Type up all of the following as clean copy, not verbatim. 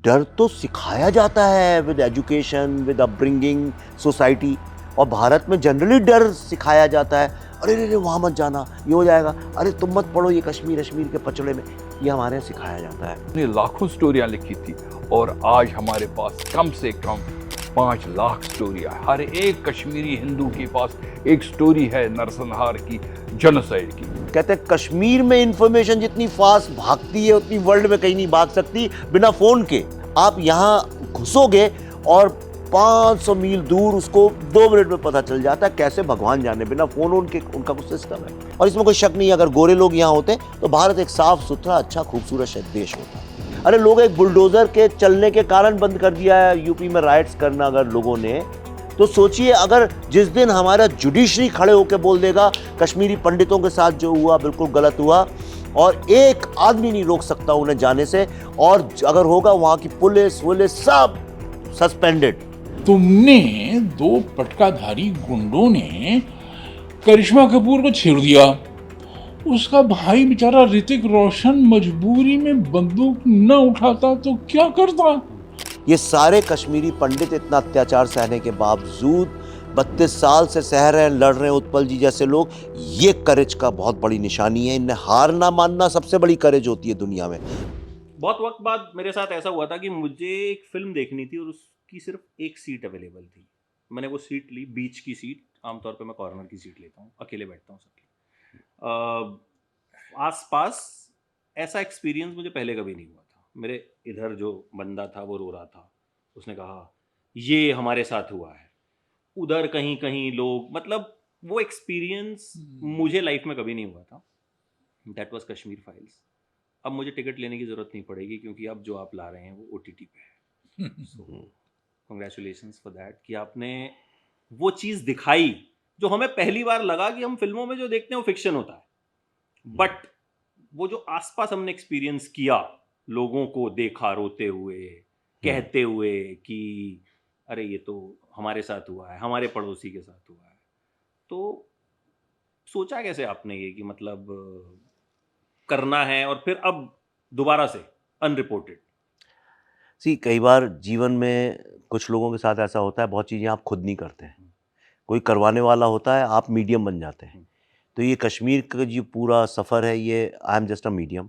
डर तो सिखाया जाता है with education, with upbringing, society. और भारत में जनरली डर सिखाया जाता है। अरे रे रे वहाँ मत जाना, ये हो जाएगा। अरे तुम मत पढ़ो ये कश्मीर अश्मीर के पचड़े में। ये हमारे यहाँ सिखाया जाता है। ने लाखों स्टोरियां लिखी थी और आज हमारे पास कम से कम 5 लाख स्टोरियां। हर एक कश्मीरी हिंदू के पास एक स्टोरी है नरसंहार की, जेनोसाइड की। कहते हैं कश्मीर में इंफॉर्मेशन जितनी फास्ट भागती है उतनी वर्ल्ड में कहीं नहीं भाग सकती बिना फोन के। आप यहाँ घुसोगे और 500 मील दूर उसको 2 मिनट में पता चल जाता है। कैसे भगवान जाने, बिना फोन उनके उनका कुछ सिस्टम है। और इसमें कोई शक नहीं, अगर गोरे लोग यहाँ होते तो भारत एक साफ सुथरा अच्छा खूबसूरत देश होता। अरे लोग एक बुलडोजर के चलने के कारण बंद कर दिया है यूपी में राइट्स करना अगर लोगों ने, तो सोचिए अगर जिस दिन हमारा जुडिशरी खड़े होकर बोल देगा कश्मीरी पंडितों के साथ जो हुआ बिल्कुल गलत हुआ और एक आदमी नहीं रोक सकता उन्हें जाने से, और अगर होगा वहां की पुलिस सब सस्पेंडेड। तुमने 2 पटकाधारी गुंडों ने करिश्मा कपूर को छेड़ दिया। उसका भाई बेचारा ऋतिक रोशन मजबूरी में बंदूक न उठाता तो क्या करता। ये सारे कश्मीरी पंडित इतना अत्याचार सहने के बावजूद 32 साल से सह रहे हैं, लड़ रहे हैं। उत्पल जी जैसे लोग, ये करेज का बहुत बड़ी निशानी है। इन्हें हार ना मानना सबसे बड़ी करेज होती है दुनिया में। बहुत वक्त बाद मेरे साथ ऐसा हुआ था कि मुझे एक फिल्म देखनी थी और उसकी सिर्फ एक सीट अवेलेबल थी। मैंने वो सीट ली, बीच की सीट। आमतौर पे मैं कॉर्नर की सीट लेता हूँ, अकेले बैठता हूँ सबके आस पास। ऐसा एक्सपीरियंस मुझे पहले कभी नहीं हुआ था। मेरे इधर जो बंदा था वो रो रहा था। उसने कहा ये हमारे साथ हुआ है। उधर कहीं कहीं लोग, मतलब वो एक्सपीरियंस मुझे लाइफ में कभी नहीं हुआ था। That was Kashmir files. अब मुझे टिकट लेने की ज़रूरत नहीं पड़ेगी क्योंकि अब जो आप ला रहे हैं वो OTT पे है। सो कंग्रेचुलेशंस फॉर दैट कि आपने वो चीज़ दिखाई जो हमें पहली बार लगा कि हम फिल्मों में जो देखते हैं वो फिक्शन होता है। बट वो जो आसपास हमने एक्सपीरियंस किया, लोगों को देखा रोते हुए, कहते हुए कि अरे ये तो हमारे साथ हुआ है, हमारे पड़ोसी के साथ हुआ है, तो सोचा कैसे आपने ये कि मतलब करना है और फिर अब दोबारा से अनरिपोर्टेड? कई बार जीवन में कुछ लोगों के साथ ऐसा होता है, बहुत चीज़ें आप खुद नहीं करते हैं, कोई करवाने वाला होता है, आप मीडियम बन जाते हैं। तो ये कश्मीर का जो पूरा सफ़र है, ये I am just a medium.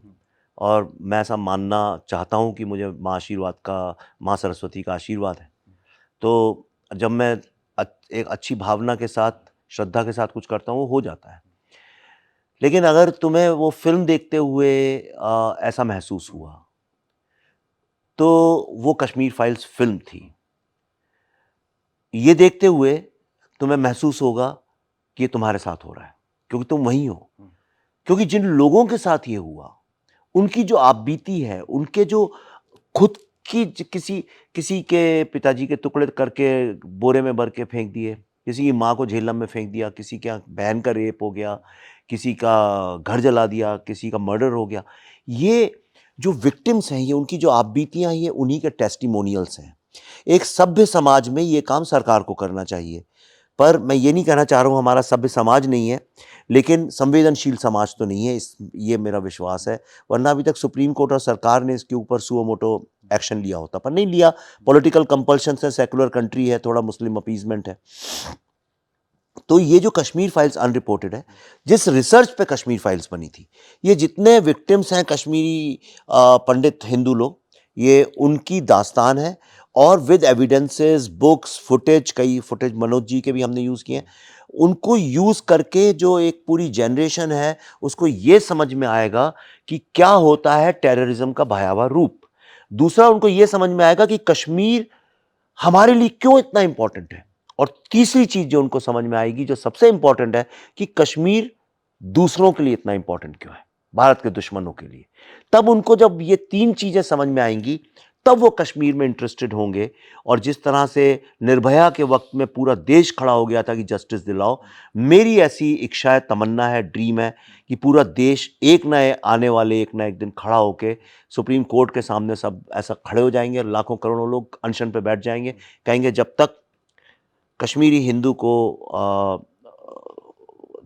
और मैं ऐसा मानना चाहता हूँ कि मुझे माँ आशीर्वाद का, माँ सरस्वती का आशीर्वाद है। तो जब मैं एक अच्छी भावना के साथ, श्रद्धा के साथ कुछ करता हूँ, वो हो जाता है। लेकिन अगर तुम्हें वो फ़िल्म देखते हुए ऐसा महसूस हुआ, तो वो कश्मीर फाइल्स फ़िल्म थी। ये देखते हुए तुम्हें महसूस होगा कि ये तुम्हारे साथ हो रहा है, क्योंकि तुम वहीं हो। क्योंकि जिन लोगों के साथ ये हुआ, उनकी जो आपबीती है, उनके जो खुद की किसी किसी के पिताजी के टुकड़े करके बोरे में भर के फेंक दिए, किसी की माँ को झेलम में फेंक दिया, किसी के यहाँ बहन का रेप हो गया, किसी का घर जला दिया, किसी का मर्डर हो गया। ये जो विक्टिम्स हैं, ये उनकी जो आपबीतियाँ, ये उन्हीं के टेस्टिमोनियल्स हैं। एक सभ्य समाज में ये काम सरकार को करना चाहिए। पर मैं ये नहीं कहना चाह रहा हूँ हमारा सभ्य समाज नहीं है, लेकिन संवेदनशील समाज तो नहीं है, ये मेरा विश्वास है। वरना अभी तक सुप्रीम कोर्ट और सरकार ने इसके ऊपर सुओ मोटो एक्शन लिया होता, पर नहीं लिया। पॉलिटिकल कंपल्शन है, सेकुलर कंट्री है, थोड़ा मुस्लिम अपीजमेंट है। तो ये जो कश्मीर फाइल्स अनरिपोर्टेड है, जिस रिसर्च पे कश्मीर फाइल्स बनी थी, ये जितने विक्टिम्स हैं कश्मीरी पंडित हिंदू लोग, ये उनकी दास्तान है। और विद एविडेंसेस, बुक्स, फुटेज, कई फुटेज मनोज जी के भी हमने यूज़ किए हैं। उनको यूज़ करके जो एक पूरी जनरेशन है, उसको ये समझ में आएगा कि क्या होता है टेररिज्म का भयावह रूप। दूसरा, उनको ये समझ में आएगा कि कश्मीर हमारे लिए क्यों इतना इंपॉर्टेंट है। और तीसरी चीज जो उनको समझ में आएगी, जो सबसे इंपॉर्टेंट है, कि कश्मीर दूसरों के लिए इतना इंपॉर्टेंट क्यों है, भारत के दुश्मनों के लिए। तब उनको जब ये 3 चीजें समझ में आएंगी, तब वो कश्मीर में इंटरेस्टेड होंगे। और जिस तरह से निर्भया के वक्त में पूरा देश खड़ा हो गया था कि जस्टिस दिलाओ, मेरी ऐसी इच्छा है, तमन्ना है, ड्रीम है कि पूरा देश एक ना आने वाले एक ना एक दिन खड़ा होके सुप्रीम कोर्ट के सामने सब ऐसा खड़े हो जाएंगे, लाखों करोड़ों लोग अनशन पे बैठ जाएंगे, कहेंगे जब तक कश्मीरी हिंदू को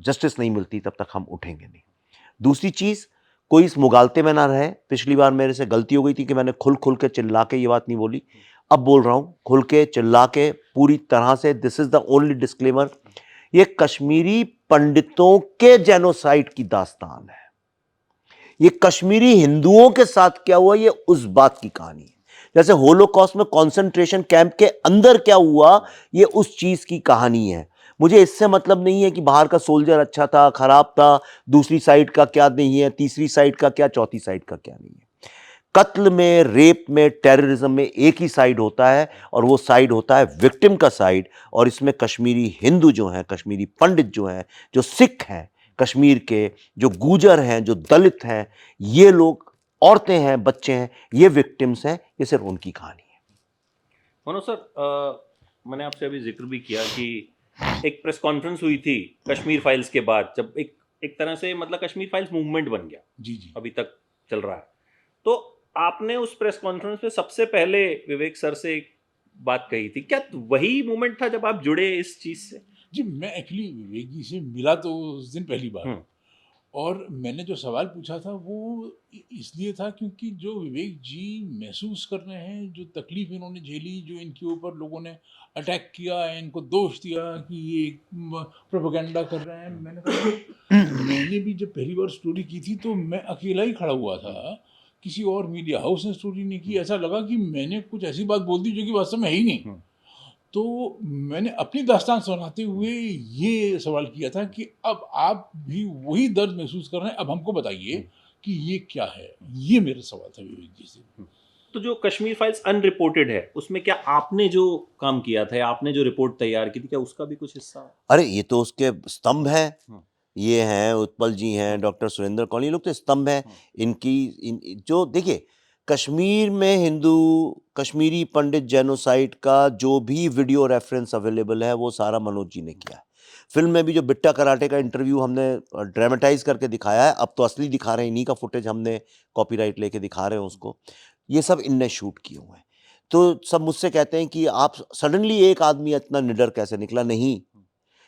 जस्टिस नहीं मिलती तब तक हम उठेंगे नहीं। दूसरी चीज़, कोई इस मुगालते में ना रहे। पिछली बार मेरे से गलती हो गई थी कि मैंने खुल खुल के चिल्ला के ये बात नहीं बोली, अब बोल रहा हूँ खुल के चिल्ला के पूरी तरह से। This is the only disclaimer, ये कश्मीरी पंडितों के जेनोसाइड की दास्तान है। ये कश्मीरी हिंदुओं के साथ क्या हुआ ये उस बात की कहानी है। जैसे होलोकॉस्ट में कॉन्सेंट्रेशन कैंप के अंदर क्या हुआ ये उस चीज की कहानी है। मुझे इससे मतलब नहीं है कि बाहर का सोल्जर अच्छा था खराब था, दूसरी साइड का क्या नहीं है, तीसरी साइड का क्या, चौथी साइड का क्या नहीं है। कत्ल में, रेप में, टेररिज्म में एक ही साइड होता है और वो साइड होता है विक्टिम का साइड। और इसमें कश्मीरी हिंदू जो हैं, कश्मीरी पंडित जो हैं, जो सिख हैं कश्मीर के, जो गुजर हैं, जो दलित हैं, ये लोग, औरतें हैं, बच्चे हैं, ये विक्टिम्स हैं। ये सिर्फ उनकी कहानी है। मनोज सर, मैंने आपसे अभी जिक्र भी किया कि एक प्रेस कॉन्फ्रेंस हुई थी कश्मीर फाइल्स के बाद, जब एक तरह से मतलब कश्मीर फाइल्स मूवमेंट बन गया, जी जी, अभी तक चल रहा है। तो आपने उस प्रेस कॉन्फ्रेंस में सबसे पहले विवेक सर से एक बात कही थी, क्या वही मूवमेंट था जब आप जुड़े इस चीज से? जी मैं एक्चुअली विवेक जी से मिला तो उस दिन पहली बार, और मैंने जो सवाल पूछा था वो इसलिए था क्योंकि जो विवेक जी महसूस कर रहे हैं, जो तकलीफ इन्होंने झेली, जो इनके ऊपर लोगों ने अटैक किया, इनको दोष दिया कि ये प्रोपेगेंडा कर रहे हैं, मैंने कहा मैंने भी जब पहली बार स्टोरी की थी तो मैं अकेला ही खड़ा हुआ था, किसी और मीडिया हाउस ने स्टोरी नहीं की। ऐसा लगा कि मैंने कुछ ऐसी बात बोल दी जो कि वास्तव में है ही नहीं। तो मैंने अपनी दास्तान सुनाते हुए ये सवाल किया था कि अब आप भी वही दर्द महसूस कर रहे हैं, अब हमको बताइए कि ये क्या है। ये मेरा सवाल था विवेक जी से। तो जो कश्मीर फाइल्स अनरिपोर्टेड है, उसमें क्या आपने जो काम किया था, आपने जो रिपोर्ट तैयार की थी, क्या उसका भी कुछ हिस्सा? अरे ये तो उसके स्तंभ हैं, ये हैं उत्पल जी हैं, डॉक्टर सुरेंद्र कौल, ये लोग तो स्तंभ हैं इनकी। जो देखिए कश्मीर में हिंदू, कश्मीरी पंडित जेनोसाइड का जो भी वीडियो रेफरेंस अवेलेबल है वो सारा मनोज जी ने किया है। फिल्म में भी जो बिट्टा कराटे का इंटरव्यू हमने ड्रामेटाइज करके दिखाया है, अब तो असली दिखा रहे हैं, इन्हीं का फुटेज हमने कॉपीराइट लेके दिखा रहे हैं उसको, ये सब इनने शूट किए हुए हैं। तो सब मुझसे कहते हैं कि आप सडनली एक आदमी इतना निडर कैसे निकला। नहीं,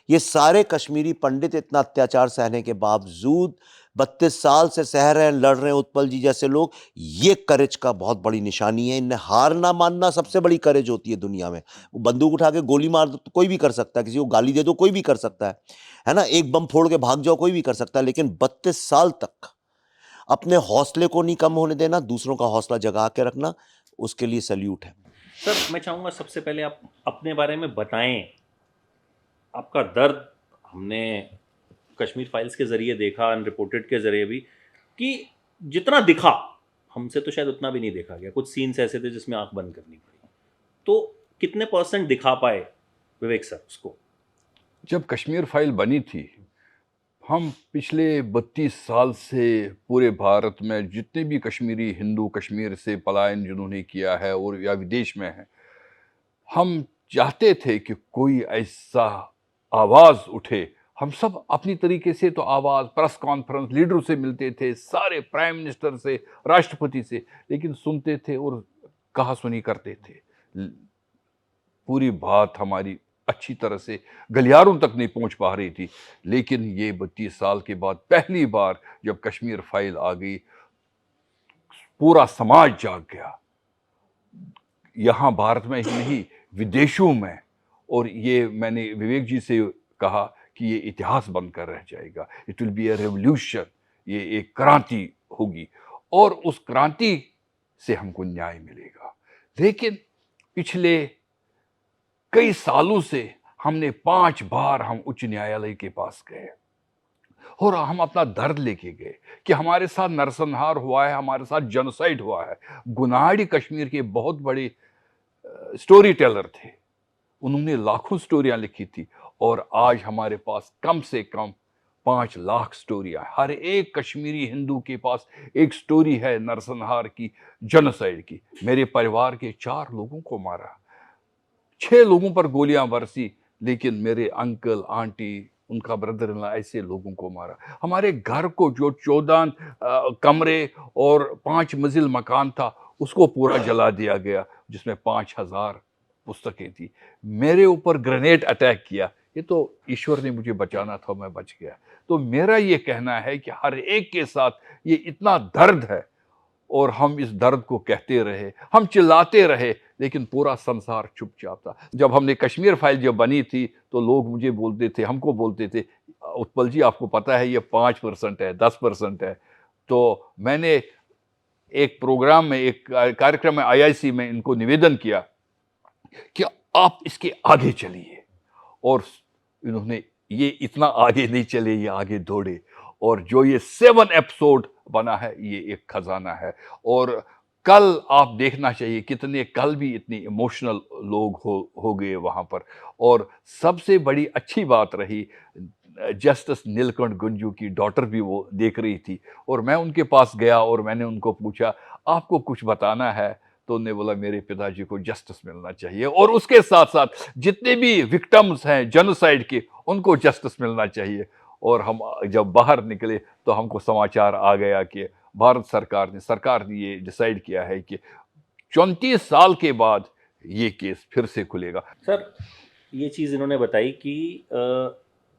ये सारे कश्मीरी पंडित इतना अत्याचार सहने के बावजूद 32 साल से सह रहे हैं, लड़ रहे हैं, उत्पल जी जैसे लोग। ये करेज का बहुत बड़ी निशानी है। इन्हें हार ना मानना सबसे बड़ी करेज होती है दुनिया में। वो बंदूक उठा के गोली मार दो तो कोई भी कर सकता है, किसी को गाली दे दो कोई भी कर सकता है ना, एक बम फोड़ के भाग जाओ कोई भी कर सकता है, लेकिन 32 साल तक अपने हौसले को नहीं कम होने देना, दूसरों का हौसला जगा के रखना, उसके लिए सल्यूट है। सर मैं चाहूँगा सबसे पहले आप अपने बारे में बताएं, आपका दर्द हमने कश्मीर फाइल्स के ज़रिए देखा, अनरिपोर्टेड के ज़रिए भी, कि जितना दिखा हमसे तो शायद उतना भी नहीं देखा गया। कुछ सीन्स ऐसे थे जिसमें आंख बंद करनी पड़ी। तो कितने % दिखा पाए विवेक सर उसको? जब कश्मीर फाइल बनी थी, हम पिछले 32 साल से पूरे भारत में जितने भी कश्मीरी हिंदू कश्मीर से पलायन जिन्होंने किया है और या विदेश में है, हम चाहते थे कि कोई ऐसा आवाज़ उठे। हम सब अपनी तरीके से तो आवाज़, प्रेस कॉन्फ्रेंस, लीडरों से मिलते थे, सारे प्राइम मिनिस्टर से, राष्ट्रपति से, लेकिन सुनते थे और कहा सुनी करते थे। पूरी बात हमारी अच्छी तरह से गलियारों तक नहीं पहुंच पा रही थी। लेकिन ये 32 साल के बाद पहली बार जब कश्मीर फाइल आ गई, पूरा समाज जाग गया, यहाँ भारत में ही नहीं विदेशों में। और ये मैंने विवेक जी से कहा कि ये इतिहास बनकर रह जाएगा, it will be A revolution, ये एक क्रांति होगी और उस क्रांति से हमको न्याय मिलेगा। लेकिन पिछले कई सालों से हमने 5 बार हम उच्च न्यायालय के पास गए और हम अपना दर्द लेके गए कि हमारे साथ नरसंहार हुआ है, हमारे साथ जेनोसाइड हुआ है। गुनाडी कश्मीर के बहुत बड़े स्टोरी टेलर थे, उन्होंने लाखों स्टोरियां लिखी थी और आज हमारे पास कम से कम 5 लाख स्टोरियां। हर एक कश्मीरी हिंदू के पास एक स्टोरी है नरसंहार की, जेनोसाइड की। मेरे परिवार के 4 लोगों को मारा, 6 लोगों पर गोलियां बरसी, लेकिन मेरे अंकल आंटी, उनका ब्रदर इन लॉ, ऐसे लोगों को मारा। हमारे घर को जो 14 कमरे और 5 मंजिल मकान था उसको पूरा जला दिया गया, जिसमें 5000 पुस्तकें थी। मेरे ऊपर ग्रेनेड अटैक किया, ये तो ईश्वर ने मुझे बचाना था, मैं बच गया। तो मेरा ये कहना है कि हर एक के साथ ये इतना दर्द है और हम इस दर्द को कहते रहे, हम चिल्लाते रहे, लेकिन पूरा संसार चुपचाप था। जब हमने कश्मीर फाइल जब बनी थी तो लोग मुझे बोलते थे, हमको बोलते थे, उत्पल जी आपको पता है ये 5% है, 10% है। तो मैंने एक प्रोग्राम में, एक कार्यक्रम में, आईआईसी में इनको निवेदन किया कि आप इसके आगे चलिए, और इन्होंने ये इतना आगे नहीं चले, ये आगे दौड़े, और जो ये 7 एपिसोड बना है ये एक खजाना है। और कल आप देखना चाहिए कितने, कल भी इतने इमोशनल लोग हो गए वहाँ पर। और सबसे बड़ी अच्छी बात रही, जस्टिस नीलकंठ गुंजू की डॉटर भी वो देख रही थी, और मैं उनके पास गया और मैंने उनको पूछा आपको कुछ बताना है, तो उन्होंने बोला मेरे पिताजी को जस्टिस मिलना चाहिए, और उसके साथ साथ जितने भी विक्टिम्स हैं जेनोसाइड के उनको जस्टिस मिलना चाहिए। और हम जब बाहर निकले तो हमको समाचार आ गया कि भारत सरकार ने ये डिसाइड किया है कि 34 साल के बाद ये केस फिर से खुलेगा। सर ये चीज़ इन्होंने बताई कि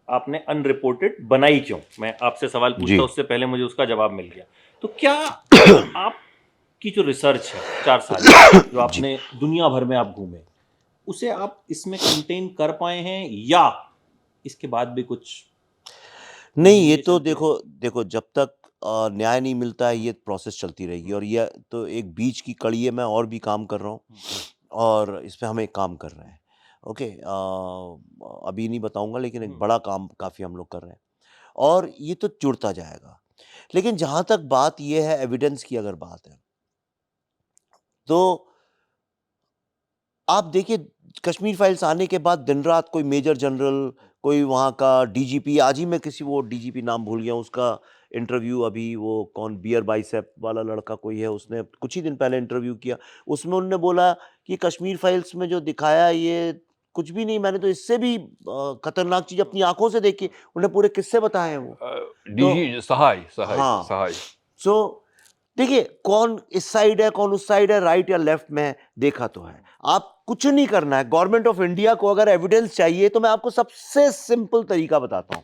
आपने अनरिपोर्टेड बनाई क्यों, मैं आपसे सवाल पूछता उससे पहले मुझे उसका जवाब मिल गया। तो क्या आपकी जो रिसर्च है 4 साल की, जो आपने दुनिया भर में आप घूमे, उसे आप इसमें कंटेन कर पाए हैं, या इसके बाद भी कुछ नहीं? ये तो देखो जब तक न्याय नहीं मिलता है ये प्रोसेस चलती रहेगी, और ये तो एक बीच की कड़ी है। मैं और भी काम कर रहा हूँ और इस पे हम एक काम कर रहे हैं। ओके, अभी नहीं बताऊंगा, लेकिन एक बड़ा काम काफ़ी हम लोग कर रहे हैं, और ये तो जुड़ता जाएगा। लेकिन जहाँ तक बात ये है, एविडेंस की अगर बात है, तो आप देखिए कश्मीर फाइल्स आने के बाद दिन रात कोई मेजर जनरल, कोई वहाँ का डीजीपी, आज ही मैं किसी वो डीजीपी नाम भूल गया हूँ, उसका इंटरव्यू अभी, वो कौन बियर बाइसेप वाला लड़का कोई है, उसने कुछ ही दिन पहले इंटरव्यू किया। उसमें उन्होंने बोला कि कश्मीर फाइल्स में जो दिखाया ये कुछ भी नहीं, मैंने तो इससे भी खतरनाक चीज़ अपनी आंखों से देखी। उन्हें पूरे किस्से बताए हैं वो। डीजी सहाय हाँ। सहाय सो देखिए कौन इस साइड है, कौन उस साइड है, राइट या लेफ्ट में देखा तो है। आप कुछ नहीं करना है। गवर्नमेंट ऑफ इंडिया को अगर एविडेंस चाहिए तो मैं आपको सबसे सिंपल तरीका बताता हूं।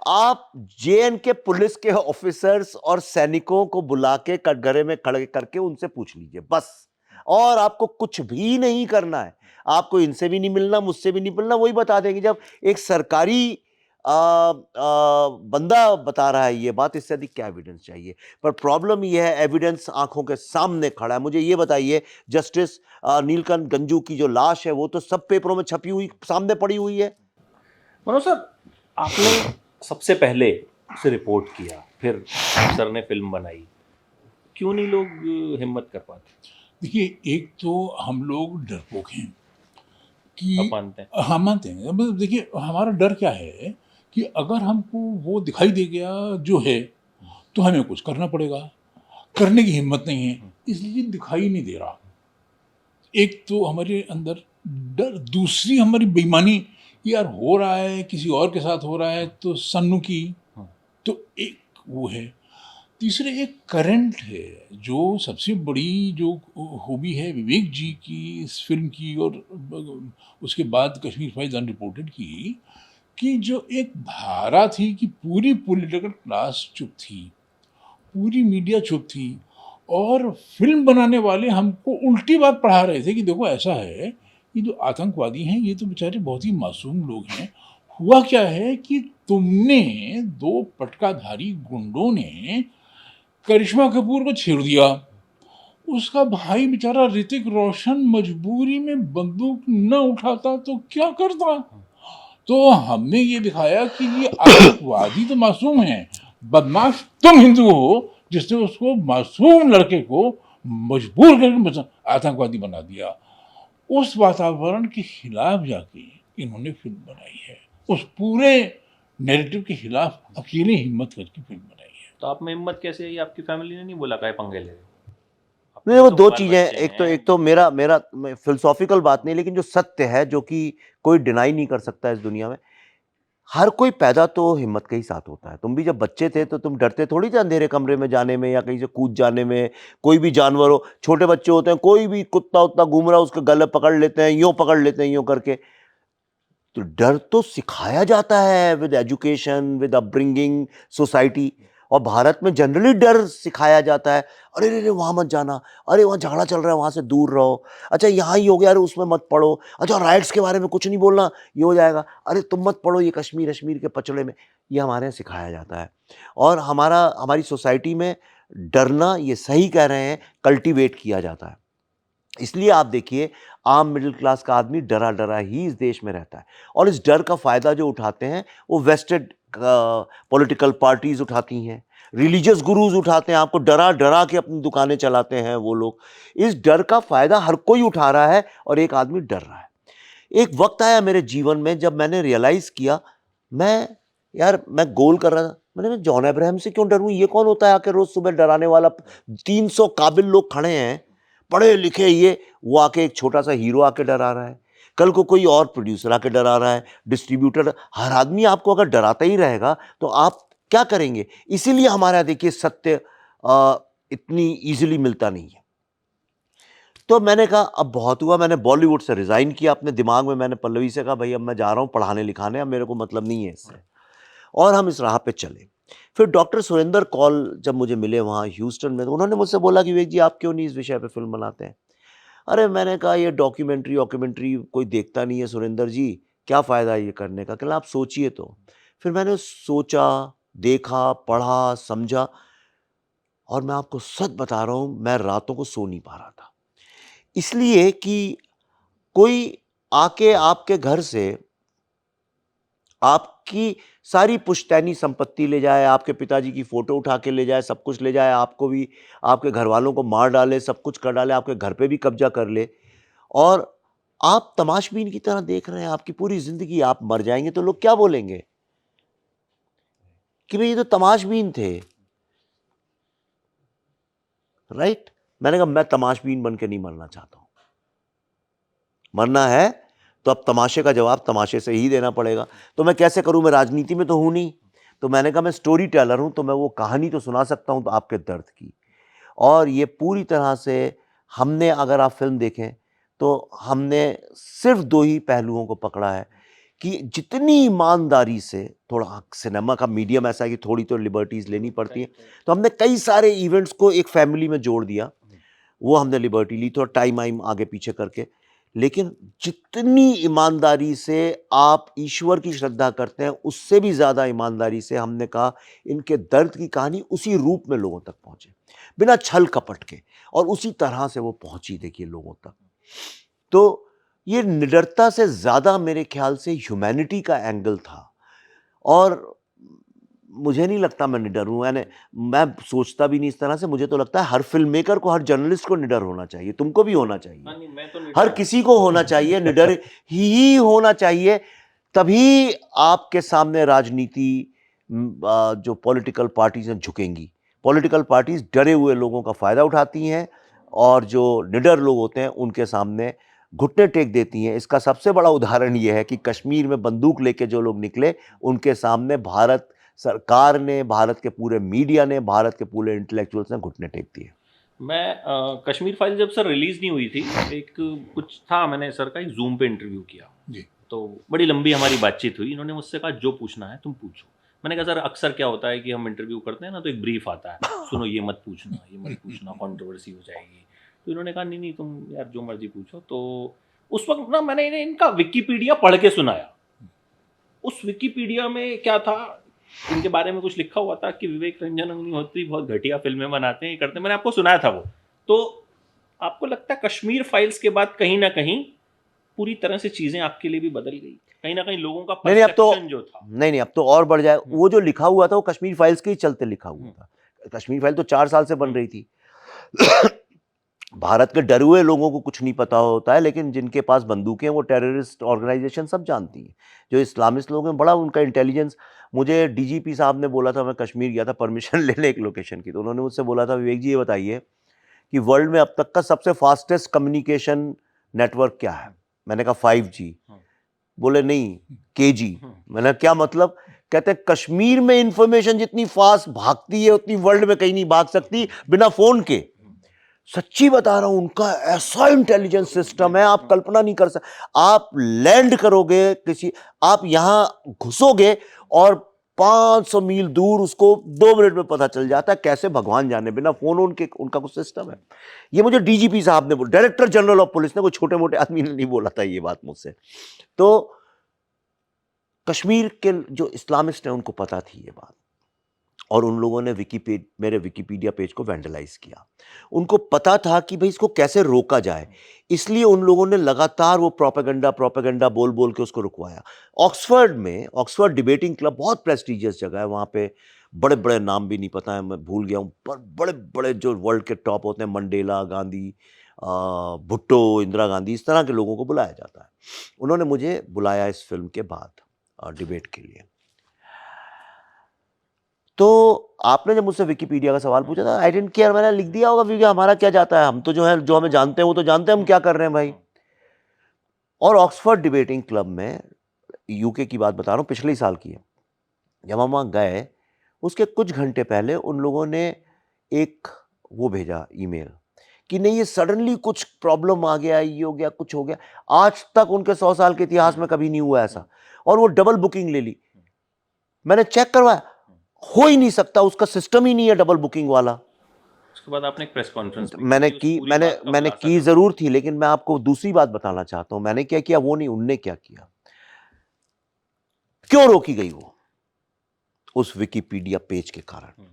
आप जेएनके पुलिस के ऑफिसर्स और सैनिकों को बुला के कटघरे में खड़े करके उनसे पूछ लीजिए बस, और आपको कुछ भी नहीं करना है। आपको इनसे भी नहीं मिलना, मुझसे भी नहीं मिलना, वही बता देंगे। जब एक सरकारी बंदा बता रहा है ये बात, इससे अधिक क्या एविडेंस चाहिए? पर प्रॉब्लम ये है, एविडेंस आंखों के सामने खड़ा है। मुझे ये बताइए, जस्टिस नीलकंठ गंजू की जो लाश है वो तो सब पेपरों में छपी हुई सामने पड़ी हुई है। मनोज सर, आपने सबसे पहले उसे रिपोर्ट किया, फिर सर ने फिल्म बनाई, क्यों नहीं लोग हिम्मत कर पाते? देखिए, एक तो हम लोग डरपोक हैं कि आप मानते हैं? हाँ, मानते हैं। मतलब देखिए, हमारा डर क्या है कि अगर हमको वो दिखाई दे गया जो है, तो हमें कुछ करना पड़ेगा। करने की हिम्मत नहीं है, इसलिए दिखाई नहीं दे रहा। एक तो हमारे अंदर डर, दूसरी हमारी बेईमानी, यार हो रहा है, किसी और के साथ हो रहा है तो सन्नू की, तो एक वो है। तीसरे एक करंट है, जो सबसे बड़ी जो हॉबी है विवेक जी की इस फिल्म की, और उसके बाद कश्मीर फाइल्स अनरिपोर्टेड की, कि जो एक धारा थी कि पूरी पॉलिटिकल क्लास चुप थी, पूरी मीडिया चुप थी, और फिल्म बनाने वाले हमको उल्टी बात पढ़ा रहे थे कि देखो ऐसा है, ये जो आतंकवादी हैं ये तो बेचारे बहुत ही मासूम लोग हैं। हुआ क्या है कि तुमने 2 पटकाधारी गुंडों ने करिश्मा कपूर को छेड़ दिया, उसका भाई बेचारा ऋतिक रोशन मजबूरी में बंदूक न उठाता तो क्या करता। तो हमने ये दिखाया कि ये आतंकवादी तो मासूम हैं, बदमाश तुम हिंदू हो जिसने उसको मासूम लड़के को मजबूर करके आतंकवादी बना दिया। उस वातावरण के खिलाफ जाके इन्होंने फिल्म बनाई है, उस पूरे नैरेटिव के खिलाफ अकेले हिम्मत करके फिल्म बनाई है। तो आप में हिम्मत कैसे आई? आपकी फैमिली ने नहीं बोला काहे पंगे ले रहे हो? नहीं, वो दो चीजें हैं। एक तो मेरा फिलोसॉफिकल बात नहीं, लेकिन जो सत्य है, जो कि कोई डिनाई नहीं कर सकता इस दुनिया में, हर कोई पैदा तो हिम्मत के ही साथ होता है। तुम भी जब बच्चे थे तो तुम डरते थोड़ी थे अंधेरे कमरे में जाने में या कहीं से कूद जाने में। कोई भी जानवर हो, छोटे बच्चे होते हैं, कोई भी कुत्ता उत्ता घूम रहा है उसका गले पकड़ लेते हैं, यूं पकड़ लेते हैं यूं करके। तो डर तो सिखाया जाता है with education, with upbringing, society. और भारत में जनरली डर सिखाया जाता है, अरे रे रे वहाँ मत जाना, अरे वहाँ झगड़ा चल रहा है वहाँ से दूर रहो, अच्छा यहाँ ही हो गया, अरे उसमें मत पढ़ो, अच्छा राइट्स के बारे में कुछ नहीं बोलना, ये हो जाएगा, अरे तुम मत पढ़ो ये कश्मीर के पचड़े में। ये हमारे यहाँ सिखाया जाता है। और हमारी सोसाइटी में डरना, ये सही कह रहे हैं, कल्टीवेट किया जाता है। इसलिए आप देखिए आम मिडिल क्लास का आदमी डरा डरा ही इस देश में रहता है। और इस डर का फ़ायदा जो उठाते हैं वो वेस्टेड पॉलिटिकल पार्टीज उठाती हैं, रिलीजियस गुरुज उठाते हैं, आपको डरा डरा के अपनी दुकानें चलाते हैं वो लोग। इस डर का फ़ायदा हर कोई उठा रहा है और एक आदमी डर रहा है। एक वक्त आया मेरे जीवन में जब मैंने रियलाइज़ किया, मैं गोल कर रहा था, मैं जॉन अब्राहम से क्यों डरूं? ये कौन होता है आके रोज़ सुबह डराने वाला? 300 काबिल लोग खड़े हैं, पढ़े लिखे, ये वो आके एक छोटा सा हीरो आके डरा रहा है, कल को कोई और प्रोड्यूसर आके डरा रहा है, डिस्ट्रीब्यूटर। हर आदमी आपको अगर डराता ही रहेगा तो आप क्या करेंगे? इसीलिए हमारा देखिए सत्य इतनी इजीली मिलता नहीं है। तो मैंने कहा अब बहुत हुआ, मैंने बॉलीवुड से रिज़ाइन किया। अपने दिमाग में मैंने पल्लवी से कहा भाई अब मैं जा रहा हूँ पढ़ाने लिखाने, अब मेरे को मतलब नहीं है इससे, और हम इस राह पे चले। फिर डॉक्टर सुरेंद्र कौल जब मुझे मिले वहाँ ह्यूस्टन में, तो उन्होंने मुझसे बोला कि विवेक जी आप क्यों नहीं इस विषय पे फिल्म बनाते हैं? अरे मैंने कहा ये डॉक्यूमेंट्री कोई देखता नहीं है सुरेंद्र जी, क्या फ़ायदा ये करने का? कहला आप सोचिए तो। फिर मैंने सोचा, देखा, पढ़ा, समझा, और मैं आपको सच बता रहा हूँ मैं रातों को सो नहीं पा रहा था। इसलिए कि कोई आके आपके घर से आपकी सारी पुश्तैनी संपत्ति ले जाए, आपके पिताजी की फ़ोटो उठा के ले जाए, सब कुछ ले जाए, आपको भी, आपके घर वालों को मार डाले, सब कुछ कर डाले, आपके घर पे भी कब्जा कर ले, और आप तमाशबीन की तरह देख रहे हैं आपकी पूरी ज़िंदगी। आप मर जाएंगे तो लोग क्या बोलेंगे कि भाई ये तो तमाशबीन थे, राइट? मैंने कहा मैं तमाशबीन बन के नहीं मरना चाहता हूँ। मरना है तो अब तमाशे का जवाब तमाशे से ही देना पड़ेगा। तो मैं कैसे करूं? मैं राजनीति में तो हूं नहीं। तो मैंने कहा मैं स्टोरी टेलर हूं, तो मैं वो कहानी तो सुना सकता हूं तो आपके दर्द की। और ये पूरी तरह से हमने, अगर आप फिल्म देखें तो हमने सिर्फ 2 ही पहलुओं को पकड़ा है कि जितनी ईमानदारी से, थोड़ा सिनेमा का मीडियम ऐसा है कि थोड़ी तो लिबर्टीज़ लेनी पड़ती हैं, तो हमने कई सारे इवेंट्स को एक फैमिली में जोड़ दिया, वो हमने लिबर्टी ली, थोड़ा टाइम आगे पीछे करके। लेकिन जितनी ईमानदारी से आप ईश्वर की श्रद्धा करते हैं, उससे भी ज़्यादा ईमानदारी से हमने कहा इनके दर्द की कहानी उसी रूप में लोगों तक पहुँचे, बिना छल कपट के, और उसी तरह से वो पहुँची देखिए लोगों तक। तो ये निडरता से ज़्यादा मेरे ख्याल से ह्यूमैनिटी का एंगल था। और मुझे नहीं लगता मैं निडर हूँ, मैं सोचता भी नहीं इस तरह से। मुझे तो लगता है हर फिल्म मेकर को, हर जर्नलिस्ट को निडर होना चाहिए, तुमको भी होना चाहिए, हाँ, नहीं, मैं तो हर किसी को होना चाहिए, निडर ही होना चाहिए। तभी आपके सामने राजनीति, जो पॉलिटिकल पार्टीज हैं, झुकेंगी। पॉलिटिकल पार्टीज डरे हुए लोगों का फ़ायदा उठाती हैं, और जो निडर लोग होते हैं उनके सामने घुटने टेक देती हैं। इसका सबसे बड़ा उदाहरण ये है कि कश्मीर में बंदूक लेके जो लोग निकले, उनके सामने भारत सरकार ने, भारत के पूरे मीडिया ने, भारत के पूरे इंटेलेक्चुअल्स ने घुटने टेक दिए। मैं कश्मीर फाइल जब सर रिलीज़ नहीं हुई थी, एक कुछ था, मैंने सर का एक जूम पे इंटरव्यू किया जी। तो बड़ी लंबी हमारी बातचीत हुई। इन्होंने मुझसे कहा जो पूछना है तुम पूछो। मैंने कहा सर अक्सर क्या होता है कि हम इंटरव्यू करते हैं ना, तो एक ब्रीफ आता है, सुनो ये मत पूछना, ये मत पूछना, कंट्रोवर्सी हो जाएगी। तो इन्होंने कहा नहीं तुम यार जो मर्जी पूछो। तो उस वक्त ना मैंने इनका विकिपीडिया पढ़ के सुनाया। उस विकिपीडिया में क्या था, इनके बारे में कुछ लिखा हुआ था कि विवेक रंजन अग्निहोत्री बहुत घटिया फिल्में बनाते हैं, ये करते हैं। मैंने आपको सुनाया था वो। तो आपको लगता है कश्मीर फाइल्स के बाद कहीं ना कहीं पूरी तरह से चीजें आपके लिए भी बदल गई? कहीं ना कहीं लोगों का नहीं, अब तो परसेप्शन जो था, नहीं, अब तो और बढ़ जाए। वो जो लिखा हुआ था वो कश्मीर फाइल्स के ही चलते लिखा हुआ था। कश्मीर फाइल तो 4 साल से बन रही थी। भारत के डरे हुए लोगों को कुछ नहीं पता होता है, लेकिन जिनके पास बंदूकें, वो टेररिस्ट ऑर्गेनाइजेशन सब जानती हैं। जो इस्लामिस्ट लोग हैं, बड़ा उनका इंटेलिजेंस। मुझे डीजीपी साहब ने बोला था, मैं कश्मीर गया था परमिशन लेने एक लोकेशन की, तो उन्होंने मुझसे बोला था विवेक जी ये बताइए कि वर्ल्ड में अब तक का सबसे फास्टेस्ट कम्युनिकेशन नेटवर्क क्या है? मैंने कहा 5G। बोले नहीं, KG। मैंने क्या मतलब? कहते हैं कश्मीर में इंफॉर्मेशन जितनी फास्ट भागती है उतनी वर्ल्ड में कहीं नहीं भाग सकती बिना फोन के। सच्ची बता रहा हूं, उनका ऐसा इंटेलिजेंस सिस्टम है, आप कल्पना नहीं कर सकते। आप लैंड करोगे किसी, आप यहां घुसोगे और 500 मील दूर उसको 2 मिनट में पता चल जाता है, कैसे भगवान जाने, बिना फोन उनका कुछ सिस्टम है। ये मुझे डीजीपी साहब ने बोला, डायरेक्टर जनरल ऑफ पुलिस ने, कोई छोटे मोटे आदमी ने नहीं बोला था ये बात मुझसे। तो कश्मीर के जो इस्लामिस्ट हैं उनको पता थी ये बात, और उन लोगों ने मेरे विकिपीडिया पेज को वैंडलाइज किया। उनको पता था कि भाई इसको कैसे रोका जाए, इसलिए उन लोगों ने लगातार वो प्रोपेगेंडा बोल बोल के उसको रुकवाया। ऑक्सफोर्ड डिबेटिंग क्लब बहुत प्रेस्टिजियस जगह है, वहाँ पे बड़े बड़े नाम भी नहीं पता है, मैं भूल गया हूँ, पर बड़े बड़े जो वर्ल्ड के टॉप होते हैं, मंडेला, गांधी, भुट्टो, इंदिरा गांधी, इस तरह के लोगों को बुलाया जाता है। उन्होंने मुझे बुलाया इस फिल्म के बाद डिबेट के लिए। तो आपने जब मुझसे विकिपीडिया का सवाल पूछा था, आई डिडंट केयर, मैंने लिख दिया होगा, क्योंकि हमारा क्या जाता है, हम तो जो है, जो हमें जानते हैं वो तो जानते हैं हम क्या कर रहे हैं भाई। और ऑक्सफोर्ड डिबेटिंग क्लब में, यूके की बात बता रहा हूँ, पिछले साल की है, जब हम वहाँ गए उसके कुछ घंटे पहले उन लोगों ने एक वो भेजा ईमेल कि नहीं ये सडनली कुछ प्रॉब्लम आ गया, ये हो गया, कुछ हो गया। आज तक उनके 100 साल के इतिहास में कभी नहीं हुआ ऐसा, और वो डबल बुकिंग ले ली। मैंने चेक करवाया, हो ही नहीं सकता, उसका सिस्टम ही नहीं है डबल बुकिंग वाला। उसके बाद आपने एक प्रेस कॉन्फ्रेंस मैंने की जरूर थी, लेकिन मैं आपको दूसरी बात बताना चाहता हूं। मैंने क्या किया, वो नहीं, उनने क्या किया। क्यों रोकी गई वो? उस विकिपीडिया पेज के कारण।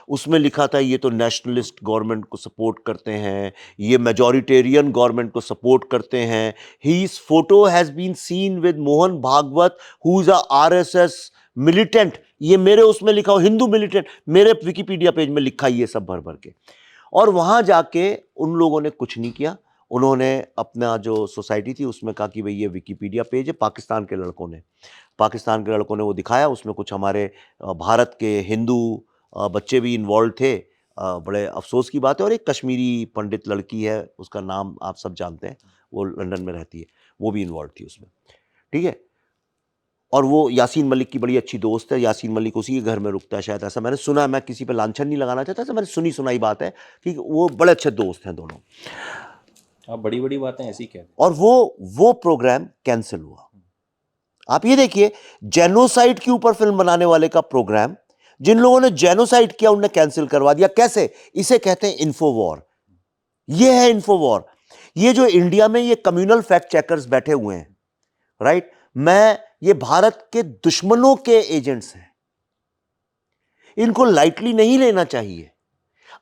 उसमें लिखा था ये तो नेशनलिस्ट गवर्नमेंट को सपोर्ट करते हैं, ये मेजॉरिटेरियन गवर्नमेंट को सपोर्ट करते हैं। His photo has been seen with Mohan Bhagwat who is a RSS militant। ये मेरे उसमें लिखा हो, हिंदू मिलिटेंट, मेरे विकिपीडिया पेज में लिखा ये सब भर भर के। और वहां जाके उन लोगों ने कुछ नहीं किया। उन्होंने अपना जो सोसाइटी थी उसमें कहा कि भाई ये विकिपीडिया पेज है, पाकिस्तान के लड़कों ने वो दिखाया, उसमें कुछ हमारे भारत के हिंदू बच्चे भी इन्वॉल्व थे। बड़े अफसोस की बात है। और एक कश्मीरी पंडित लड़की है, उसका नाम आप सब जानते हैं, वो लंदन में रहती है, वो भी इन्वॉल्व थी उसमें, ठीक है। और वो यासीन मलिक की बड़ी अच्छी दोस्त है, यासीन मलिक उसी के घर में रुकता है शायद, ऐसा मैंने सुना। मैं किसी पे लांछन नहीं लगाना चाहता, ऐसा मैंने सुनी सुनाई बात है कि वो बड़े अच्छे दोस्त हैं दोनों। आप बड़ी बड़ी बातें ऐसी कहते हैं। और वो प्रोग्राम कैंसिल हुआ। आप ये देखिए, जेनोसाइड के ऊपर फिल्म बनाने वाले का प्रोग्राम, जिन लोगों ने जेनोसाइड किया उन्होंने कैंसिल करवा दिया। कैसे? इसे कहते हैं इन्फोवॉर। ये है इन्फोवॉर। ये जो इंडिया में ये कम्युनल फैक्ट चेकर्स बैठे हुए हैं, राइट, ये भारत के दुश्मनों के एजेंट्स हैं। इनको लाइटली नहीं लेना चाहिए।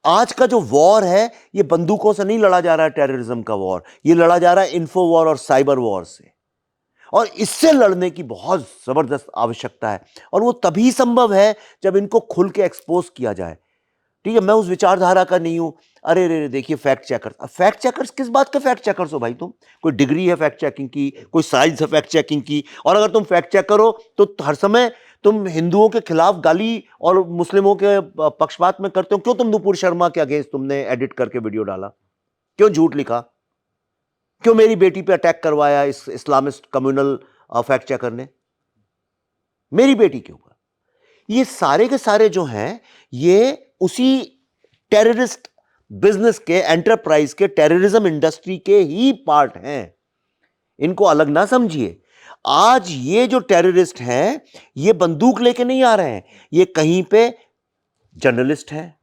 आज का जो वॉर है, ये बंदूकों से नहीं लड़ा जा रहा है, टेररिज्म का वॉर, ये लड़ा जा रहा है इन्फो वॉर और साइबर वॉर से। और इससे लड़ने की बहुत जबरदस्त आवश्यकता है, और वो तभी संभव है जब इनको खुल के एक्सपोज किया जाए। ठीक है, मैं उस विचारधारा का नहीं हूं। अरे रे देखिए, फैक्ट चेकर्स किस बात के फैक्ट चेकर्स हो भाई? तुम कोई डिग्री है फैक्ट चेकिंग की, कोई साइंस है फैक्ट चेकिंग की? और अगर तुम फैक्ट चेकर हो तो हर समय तुम हिंदुओं के खिलाफ गाली और मुस्लिमों के पक्षपात में करते हो। क्यों तुम नुपुर शर्मा के अगेंस्ट तुमने एडिट करके वीडियो डाला? क्यों झूठ लिखा? क्यों मेरी बेटी पे अटैक करवाया इस इस्लामिस्ट कम्युनल फैक्ट चेकर ने, मेरी बेटी के ऊपर? ये सारे के सारे जो हैं, ये उसी टेररिस्ट बिजनेस के, एंटरप्राइज के, टेररिज्म इंडस्ट्री के ही पार्ट हैं। इनको अलग ना समझिए। आज ये जो टेररिस्ट हैं, ये बंदूक लेके नहीं आ रहे हैं, ये कहीं पे जर्नलिस्ट हैं,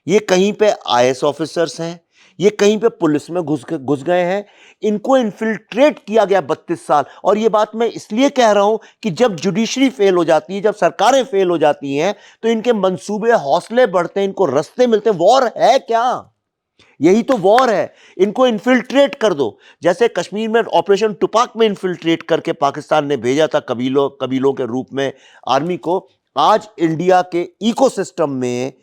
ये कहीं पे आईएएस ऑफिसर्स हैं, ये कहीं पे पुलिस में घुस गए हैं। इनको इन्फिल्ट्रेट किया गया 32 साल। और ये बात मैं इसलिए कह रहा हूं कि जब जुडिशरी फेल हो जाती है, जब सरकारें फेल हो जाती हैं, तो इनके मंसूबे, हौसले बढ़ते हैं, इनको रास्ते मिलते हैं। वॉर है क्या? यही तो वॉर है। इनको इन्फिल्ट्रेट कर दो। जैसे कश्मीर में ऑपरेशन टुपाक में इन्फिल्ट्रेट करके पाकिस्तान ने भेजा था कबीलों के रूप में आर्मी को। आज इंडिया के इकोसिस्टम में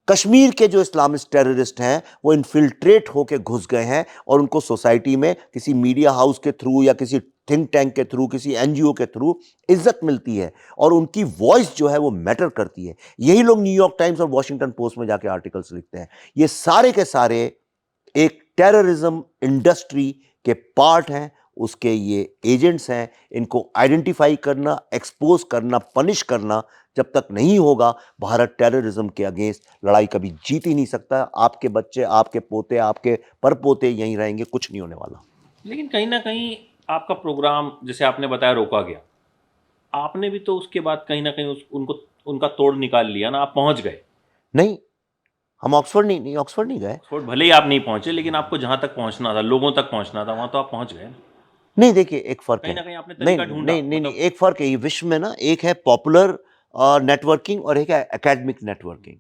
कश्मीर के जो इस्लामिस्ट टेररिस्ट हैं, वो इन्फिल्ट्रेट होकर घुस गए हैं, और उनको सोसाइटी में किसी मीडिया हाउस के थ्रू या किसी थिंक टैंक के थ्रू, किसी एनजीओ के थ्रू इज्जत मिलती है, और उनकी वॉइस जो है वो मैटर करती है। यही लोग न्यूयॉर्क टाइम्स और वॉशिंगटन पोस्ट में जाके आर्टिकल्स लिखते हैं। ये सारे के सारे एक टेररिज्म इंडस्ट्री के पार्ट हैं, उसके ये एजेंट्स हैं, इनको आइडेंटिफाई करना, एक्सपोज करना, पनिश करना जब तक नहीं होगा, भारत टेररिज्म के अगेंस्ट लड़ाई कभी जीत ही नहीं सकता। आपके बच्चे, आपके पोते, आपके परपोते यहीं रहेंगे, कुछ नहीं होने वाला। लेकिन कहीं ना कहीं आपका प्रोग्राम, जैसे आपने बताया, रोका गया, आपने भी तो उसके बाद कहीं ना कहीं उनको उनका तोड़ निकाल लिया ना, आप पहुंच गए। नहीं, हम ऑक्सफोर्ड नहीं गए। ऑक्सफोर्ड भले ही आप नहीं पहुंचे, लेकिन आपको जहां तक पहुंचना था, लोगों तक पहुंचना था, वहां तो आप पहुंच गए। नहीं, देखिए एक फर्क कहीं है। ना कहीं आपने नहीं तरीका ढूंढा, नहीं नहीं नहीं, मतलब एक फर्क है। ये विश्व में ना, एक है पॉपुलर नेटवर्किंग और एक है एकेडमिक नेटवर्किंग।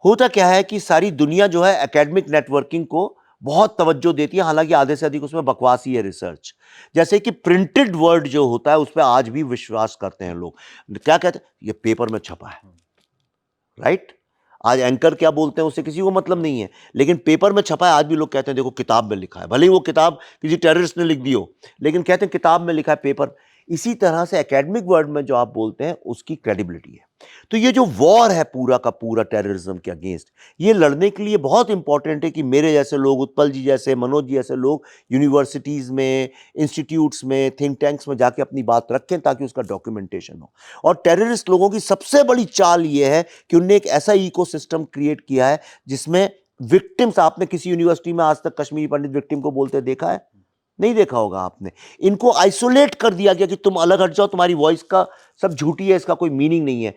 होता क्या है कि सारी दुनिया जो है एकेडमिक नेटवर्किंग को बहुत तवज्जो देती है, हालांकि आधे से अधिक उसमें बकवास ही है रिसर्च। जैसे कि प्रिंटेड वर्ड जो होता है उस पर आज भी विश्वास करते हैं लोग। क्या कहते हैं, ये पेपर में छपा है, राइट? आज एंकर क्या बोलते हैं उससे किसी को मतलब नहीं है, लेकिन पेपर में छपा है, आज भी लोग कहते हैं देखो किताब में लिखा है। भले ही वो किताब किसी टेररिस्ट ने लिख दी हो, लेकिन कहते हैं किताब में लिखा है, पेपर। इसी तरह से एकेडमिक वर्ड में जो आप बोलते हैं उसकी क्रेडिबिलिटी है। तो ये जो वॉर है पूरा का पूरा टेररिज्म के अगेंस्ट, ये लड़ने के लिए बहुत इंपॉर्टेंट है कि मेरे जैसे लोग, उत्पल जी जैसे, मनोज जी जैसे लोग यूनिवर्सिटीज़ में, इंस्टीट्यूट्स में, थिंक टैंक्स में जाके अपनी बात रखें, ताकि उसका डॉक्यूमेंटेशन हो। और टेररिस्ट लोगों की सबसे बड़ी चाल ये है कि उनने एक ऐसा इकोसिस्टम क्रिएट किया है जिसमें विक्टिम्स, आपने किसी यूनिवर्सिटी में आज तक कश्मीरी पंडित विक्टिम को बोलते देखा है? नहीं देखा होगा आपने। इनको आइसोलेट कर दिया गया कि तुम अलग हट जाओ, तुम्हारी वॉइस का सब झूठी है, इसका कोई मीनिंग नहीं है।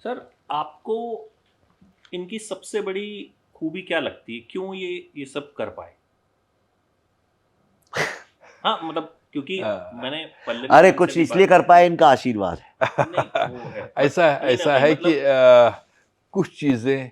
सर, आपको इनकी सबसे बड़ी खूबी क्या लगती है, क्यों ये सब कर पाए? हाँ, मतलब क्योंकि मैंने पल्लवी अरे जी कुछ से भी इसलिए बात कर पाए, इनका आशीर्वाद है। नहीं, वो है। ऐसा कहीं ना ऐसा कहीं है मतलब कि कुछ चीज़ें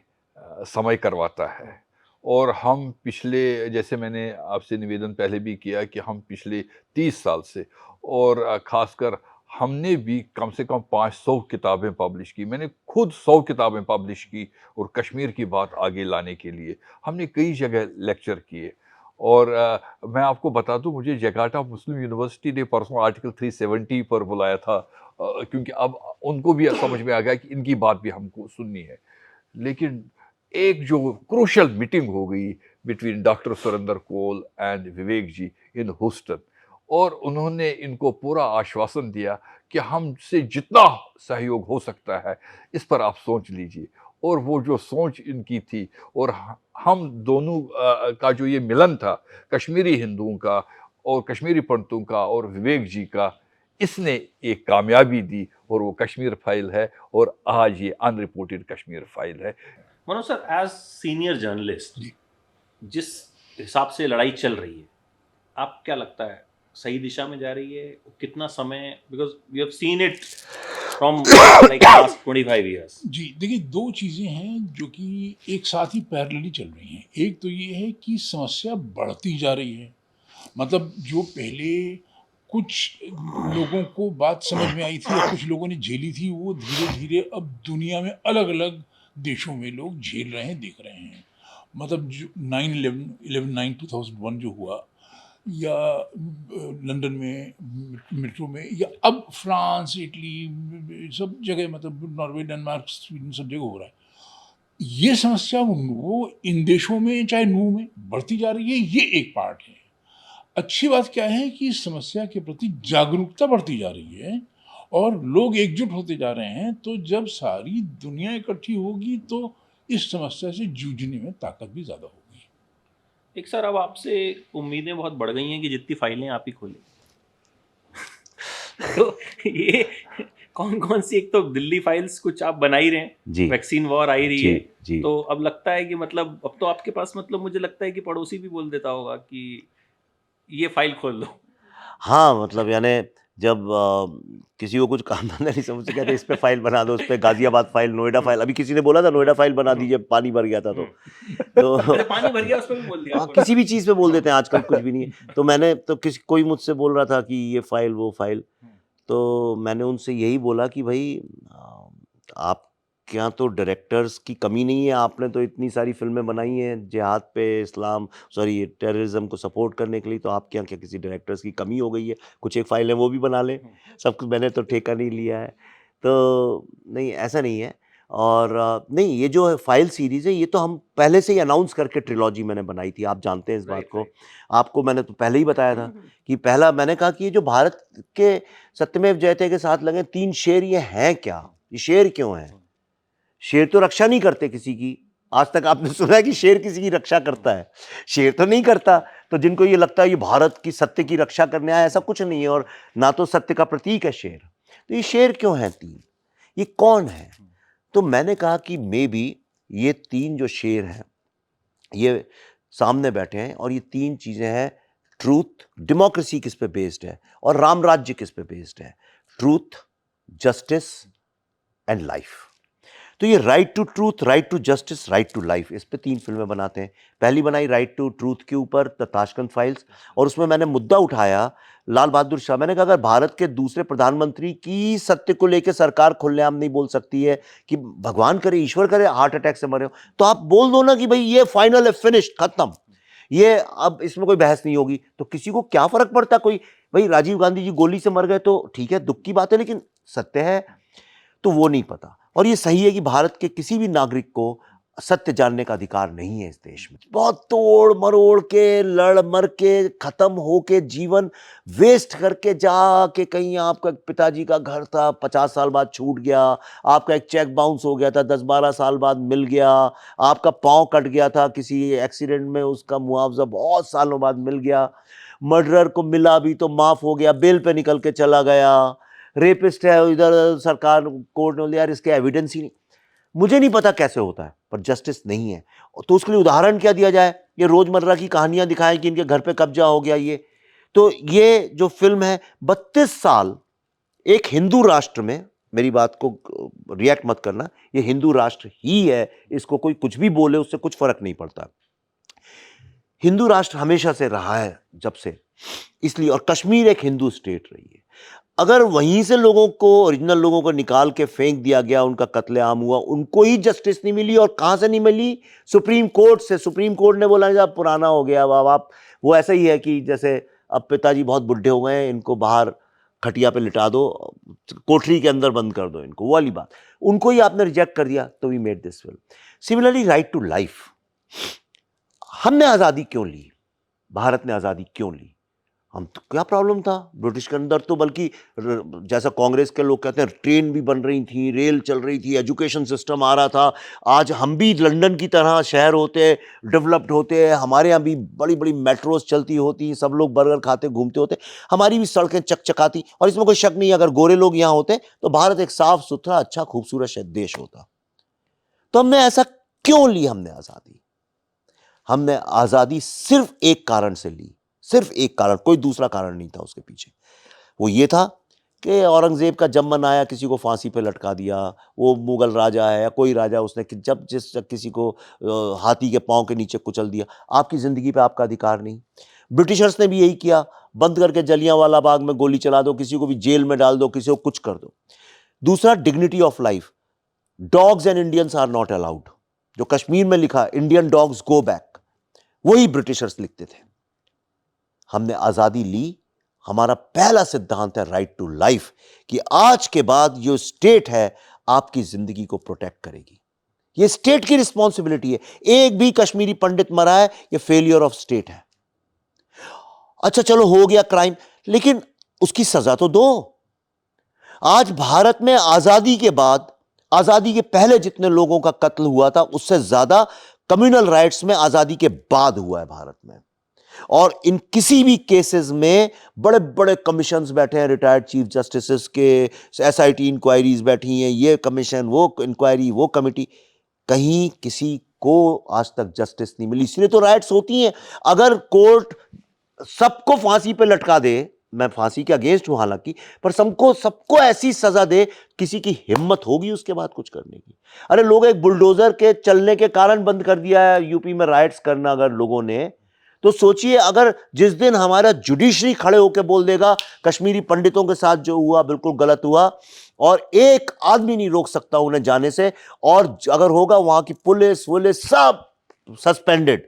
समय करवाता है। और हम पिछले, जैसे मैंने आपसे निवेदन पहले भी किया कि हम पिछले 30 साल से, और ख़ासकर हमने भी कम से कम 500 किताबें पब्लिश की। मैंने खुद 100 किताबें पब्लिश की, और कश्मीर की बात आगे लाने के लिए हमने कई जगह लेक्चर किए। और मैं आपको बता दूं, मुझे जकार्ता मुस्लिम यूनिवर्सिटी ने परसों आर्टिकल 370 पर बुलाया था, क्योंकि अब उनको भी समझ में आ गया कि इनकी बात भी हमको सुननी है। लेकिन एक जो क्रूशियल मीटिंग हो गई between doctor Surendra Kaul and Vivek ji in Houston, और उन्होंने इनको पूरा आश्वासन दिया कि हमसे जितना सहयोग हो सकता है इस पर आप सोच लीजिए। और वो जो सोच इनकी थी, और हम दोनों का जो ये मिलन था, कश्मीरी हिंदुओं का और कश्मीरी पंडितों का और विवेक जी का, इसने एक कामयाबी दी, और वो कश्मीर फाइल है, और आज ये अनरिपोर्टेड कश्मीर फाइल है। Manoj sir, as senior journalist, जी। जिस हिसाब से लड़ाई चल रही है, आप क्या लगता है सही दिशा में जा रही है? कितना समय, because we have seen it from like last 25 years. जी, देखिए, दो चीज़ें हैं जो कि एक साथ ही पैरेलली चल रही हैं। एक तो ये है कि समस्या बढ़ती जा रही है, मतलब जो पहले कुछ लोगों को बात समझ में आई थी या कुछ लोगों ने झेली थी, वो धीरे धीरे अब दुनिया में अलग अलग देशों में लोग झेल रहे हैं, देख रहे हैं। मतलब जो 9/11 जो हुआ, या लंदन में मेट्रो में, या अब फ्रांस, इटली, सब जगह, मतलब नॉर्वे, डेनमार्क, स्वीडन, सब जगह हो रहा है। ये समस्या वो इन देशों में चाहे नू में बढ़ती जा रही है, ये एक पार्ट है। अच्छी बात क्या है कि इस समस्या के प्रति जागरूकता बढ़ती जा रही है और लोग एकजुट होते जा रहे हैं। तो जब सारी दुनिया इकट्ठी होगी तो इस समस्या से जूझने में ताकत भी ज़्यादा होगी। एक सर, अब आपसे उम्मीदें बहुत बढ़ गई हैं कि जितनी फाइलें आप ही खोलें। तो ये कौन कौन सी, एक तो दिल्ली फाइल्स कुछ आप बना ही रहे हैं, जी वैक्सीन वॉर आ ही रही जी है, जी। तो अब लगता है कि मतलब अब तो आपके पास, मतलब मुझे लगता है कि पड़ोसी भी बोल देता होगा कि ये फाइल खोल लो। हाँ, मतलब यानी जब किसी को कुछ काम धंधा नहीं समझ से कहते इस पे फाइल बना दो, उस पे गाजियाबाद फाइल, नोएडा फाइल। अभी किसी ने बोला था नोएडा फाइल बना दीजिए, पानी भर गया था तो अरे पानी भर गया, उस पर भी बोल दिया हाँ, आपको। किसी भी चीज़ पे बोल देते हैं आजकल, कुछ भी नहीं है। तो मैंने तो किसी, कोई मुझसे बोल रहा था कि ये फाइल वो फाइल, तो मैंने उनसे यही बोला कि भाई आपके यहाँ तो डायरेक्टर्स की कमी नहीं है, आपने तो इतनी सारी फिल्में बनाई हैं जिहाद पे, टेररिज्म को सपोर्ट करने के लिए, तो आपके यहाँ क्या किसी डायरेक्टर्स की कमी हो गई है? कुछ एक फाइल है वो भी बना लें, सब कुछ मैंने तो ठेका नहीं लिया है। तो नहीं, ऐसा नहीं है। और नहीं, ये जो है फाइल सीरीज है, ये तो हम पहले से ही अनाउंस करके ट्रिलॉजी मैंने बनाई थी, आप जानते हैं इस बात को। आपको मैंने तो पहले ही बताया था कि पहला मैंने कहा कि ये जो भारत के सत्यमेव जयते के साथ लगे 3 शेर, ये हैं क्या, ये शेर क्यों हैं? शेर तो रक्षा नहीं करते किसी की। आज तक आपने सुना है कि शेर किसी की रक्षा करता है? शेर तो नहीं करता। तो जिनको ये लगता है ये भारत की सत्य की रक्षा करने आया, ऐसा कुछ नहीं है, और ना तो सत्य का प्रतीक है शेर। तो ये शेर क्यों हैं 3? ये कौन है? तो मैंने कहा कि मे बी ये 3 जो शेर हैं ये सामने बैठे हैं, और ये 3 चीजें हैं। ट्रूथ, डेमोक्रेसी किस पे बेस्ड है, और राम राज्य किस पे बेस्ड है? Truth, justice and life. तो ये right to truth, right to justice, right to life, इस पे 3 फिल्में बनाते हैं। पहली बनाई राइट टू ट्रूथ के ऊपर, द ताशकंद फाइल्स, और उसमें मैंने मुद्दा उठाया लाल बहादुर शाह। मैंने कहा अगर भारत के दूसरे प्रधानमंत्री की सत्य को लेकर सरकार खुलेआम नहीं बोल सकती है कि भगवान करे, ईश्वर करे, हार्ट अटैक से मरे हो, तो आप बोल दो ना कि भाई ये फाइनल है, फिनिश्ड, खत्म, ये अब इसमें कोई बहस नहीं होगी। तो किसी को क्या फर्क पड़ता? कोई भाई राजीव गांधी जी गोली से मर गए तो ठीक है, दुख की बात है, लेकिन सत्य है तो वो नहीं पता। और ये सही है कि भारत के किसी भी नागरिक को सत्य जानने का अधिकार नहीं है इस देश में। बहुत तोड़ मरोड़ के, लड़ मर के, खत्म हो के, जीवन वेस्ट करके जाके कहीं आपका पिताजी का घर था, 50 साल बाद छूट गया, आपका एक चेक बाउंस हो गया था, 10-12 साल बाद मिल गया, आपका पाँव कट गया था किसी एक्सीडेंट में, उसका मुआवजा बहुत सालों बाद मिल गया, मर्डरर को मिला भी तो माफ हो गया, बेल पे निकल के चला गया, रेपिस्ट है इधर, सरकार कोर्ट ने बोल दिया यार इसके एविडेंस ही नहीं। मुझे नहीं पता कैसे होता है, पर जस्टिस नहीं है। तो उसके लिए उदाहरण क्या दिया जाए? ये रोजमर्रा की कहानियां दिखाएं कि इनके घर पे कब्जा हो गया ये। तो ये जो फिल्म है 32 साल एक हिंदू राष्ट्र में, मेरी बात को रिएक्ट मत करना, ये हिंदू राष्ट्र ही है, इसको कोई कुछ भी बोले उससे कुछ फर्क नहीं पड़ता। हिंदू राष्ट्र हमेशा से रहा है, जब से, इसलिए, और कश्मीर एक हिंदू स्टेट रही है। अगर वहीं से लोगों को, ओरिजिनल लोगों को निकाल के फेंक दिया गया, उनका कत्लेआम हुआ, उनको ही जस्टिस नहीं मिली, और कहां से नहीं मिली? सुप्रीम कोर्ट से। सुप्रीम कोर्ट ने बोला जब पुराना हो गया, अब आप, वो ऐसा ही है कि जैसे अब पिताजी बहुत बुढ़े हो गए हैं, इनको बाहर खटिया पे लिटा दो, कोठरी के अंदर बंद कर दो इनको, वो वाली बात। उनको ही आपने रिजेक्ट कर दिया, तो we made this film. Similarly right to life, हमने आजादी क्यों ली? भारत ने आजादी क्यों ली? हम तो, क्या प्रॉब्लम था ब्रिटिश के अंदर? तो बल्कि जैसा कांग्रेस के लोग कहते हैं, ट्रेन भी बन रही थी, रेल चल रही थी, एजुकेशन सिस्टम आ रहा था। आज हम भी लंदन की तरह शहर होते, डेवलप्ड होते, हमारे यहाँ भी बड़ी बड़ी मेट्रोज चलती होती, सब लोग बर्गर खाते घूमते होते, हमारी भी सड़कें चकचकाती, और इसमें कोई शक नहीं, अगर गोरे लोग यहाँ होते तो भारत एक साफ सुथरा, अच्छा, खूबसूरत देश होता। तो हमने ऐसा क्यों ली? हमने आजादी सिर्फ एक कारण से ली, सिर्फ एक कारण, कोई दूसरा कारण नहीं था उसके पीछे। वो ये था कि औरंगजेब का जब मन आया किसी को फांसी पे लटका दिया, वो मुगल राजा है या कोई राजा, उसने जब जिस किसी को हाथी के पांव के नीचे कुचल दिया। आपकी जिंदगी पे आपका अधिकार नहीं। ब्रिटिशर्स ने भी यही किया, बंद करके जलियांवाला बाग में गोली चला दो, किसी को भी जेल में डाल दो, किसी को कुछ कर दो। दूसरा, dignity of life, dogs and Indians are not allowed. जो कश्मीर में लिखा इंडियन डॉग्स गो बैक, वही ब्रिटिशर्स लिखते थे। हमने आजादी ली, हमारा पहला सिद्धांत है राइट टू लाइफ, कि आज के बाद जो स्टेट है आपकी जिंदगी को प्रोटेक्ट करेगी। ये स्टेट की रिस्पॉन्सिबिलिटी है। एक भी कश्मीरी पंडित मरा है, ये फेलियर ऑफ स्टेट है। अच्छा चलो हो गया क्राइम, लेकिन उसकी सजा तो दो। आज भारत में आजादी के बाद, आजादी के पहले जितने लोगों का कत्ल हुआ था, उससे ज्यादा कम्युनल राइट्स में आजादी के बाद हुआ है भारत में। और इन किसी भी केसेस में बड़े बड़े कमीशंस बैठे हैं, रिटायर्ड चीफ जस्टिस के, एसआईटी इंक्वायरीज बैठी हैं, ये कमीशन, वो इंक्वायरी, वो कमेटी, कहीं किसी को आज तक जस्टिस नहीं मिली। इसलिए तो राइट्स होती हैं। अगर कोर्ट सबको फांसी पे लटका दे, मैं फांसी के अगेंस्ट हूं हालांकि, पर सबको ऐसी सजा दे, किसी की हिम्मत होगी उसके बाद कुछ करने की? अरे लोग एक बुलडोजर के चलने के कारण बंद कर दिया है यूपी में राइट्स करना अगर लोगों ने, तो सोचिए अगर जिस दिन हमारा जुडिशरी खड़े होकर बोल देगा कश्मीरी पंडितों के साथ जो हुआ बिल्कुल गलत हुआ, और एक आदमी नहीं रोक सकता उन्हें जाने से, और अगर होगा वहां की पुलिस सब सस्पेंडेड,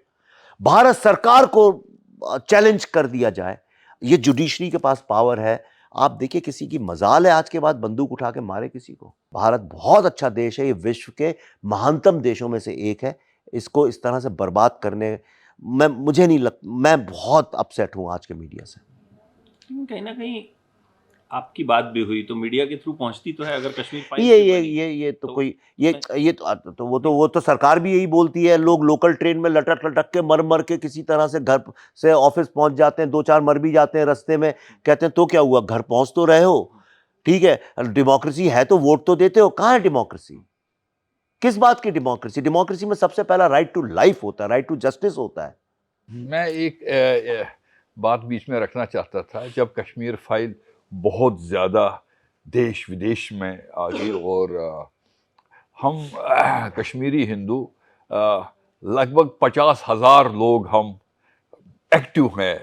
भारत सरकार को चैलेंज कर दिया जाए, ये जुडिशरी के पास पावर है। आप देखिए किसी की मजाल है आज के बाद बंदूक उठा के मारे किसी को। भारत बहुत अच्छा देश है, ये विश्व के महानतम देशों में से एक है। इसको इस तरह से बर्बाद करने मुझे नहीं मैं बहुत अपसेट हूँ आज के मीडिया से। कहीं ना कहीं आपकी बात भी हुई तो मीडिया के थ्रू पहुंचती तो है, अगर कश्मीर फाइल ये तो कोई ये तो वो तो सरकार भी यही बोलती है। लोग लोकल ट्रेन में लटक लटक के मर के किसी तरह से घर से ऑफिस पहुंच जाते हैं, 2-4 मर भी जाते हैं रास्ते में। कहते हैं तो क्या हुआ, घर पहुंच तो रहे हो, ठीक है, डेमोक्रेसी है तो वोट तो देते हो। कहाँ है डेमोक्रेसी? किस बात की डेमोक्रेसी? डेमोक्रेसी में सबसे पहला राइट टू लाइफ होता है, राइट टू जस्टिस होता है। मैं एक बात बीच में रखना चाहता था। जब कश्मीर फाइल बहुत ज़्यादा देश विदेश में आ गई और हम कश्मीरी हिंदू लगभग 50,000 लोग हम एक्टिव हैं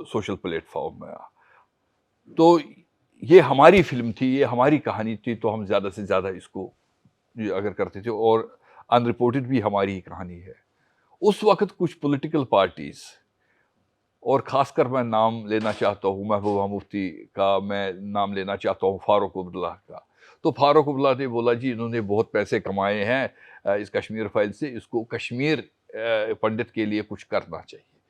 सोशल प्लेटफॉर्म में, तो ये हमारी फिल्म थी, ये हमारी कहानी थी, तो हम ज़्यादा से ज़्यादा इसको अगर करते थे, और अनरिपोर्टेड भी हमारी ही कहानी है। उस वक्त कुछ पॉलिटिकल पार्टीज़, और ख़ासकर मैं नाम लेना चाहता हूँ महबूबा मुफ्ती का, मैं नाम लेना चाहता हूँ फारूक अब्दुल्ला का। तो फारूक अब्दुल्ला ने बोला जी इन्होंने बहुत पैसे कमाए हैं इस कश्मीर फाइल से, इसको कश्मीर पंडित के लिए कुछ करना चाहिए।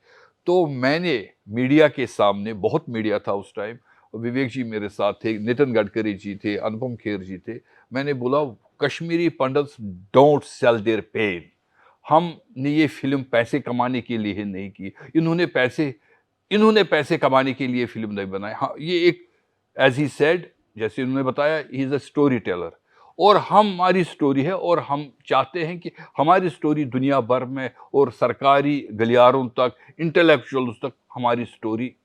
तो मैंने मीडिया के सामने, बहुत मीडिया था उस टाइम, विवेक जी मेरे साथ थे, नितिन गडकरी जी थे, अनुपम खेर जी थे, मैंने बोला Kashmiri Pandits don't sell their pain. हमने ये फिल्म पैसे कमाने के लिए नहीं की, इन्होंने पैसे कमाने के लिए फिल्म नहीं बनाई। हाँ, ये एक एज ही सेड, जैसे उन्होंने बताया, he is a story teller, और हमारी स्टोरी है, और हम चाहते हैं कि हमारी स्टोरी दुनिया भर में और सरकारी गलियारों तक, इंटेलेक्चुअल्स तक हमारी स्टोरी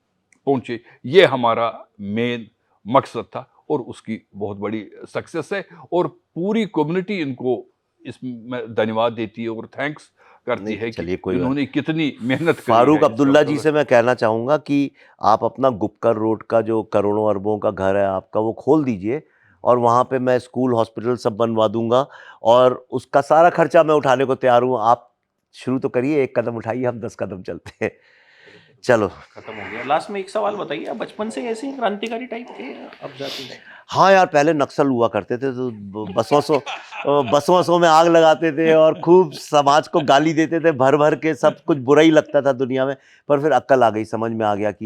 पहुँचे। ये हमारा मेन मकसद था, और उसकी बहुत बड़ी सक्सेस है, और पूरी कम्युनिटी इनको इसमें धन्यवाद देती है और थैंक्स करती है कि उन्होंने कितनी मेहनत करी। फारूक अब्दुल्ला जी से मैं कहना चाहूँगा कि आप अपना गुपकर रोड का जो करोड़ों अरबों का घर है आपका, वो खोल दीजिए, और वहाँ पे मैं स्कूल हॉस्पिटल सब बनवा दूंगा, और उसका सारा खर्चा मैं उठाने को तैयार हूँ। आप शुरू तो करिए, एक कदम उठाइए, हम 10 कदम चलते हैं। चलो खत्म हो गया। लास्ट में एक सवाल बताइए, आप बचपन से ऐसे ही क्रांतिकारी टाइप के अब जाते हैं? हाँ यार, पहले नक्सल हुआ करते थे, तो बसों में आग लगाते थे और खूब समाज को गाली देते थे भर भर के, सब कुछ बुरा ही लगता था दुनिया में। पर फिर अक्ल आ गई, समझ में आ गया कि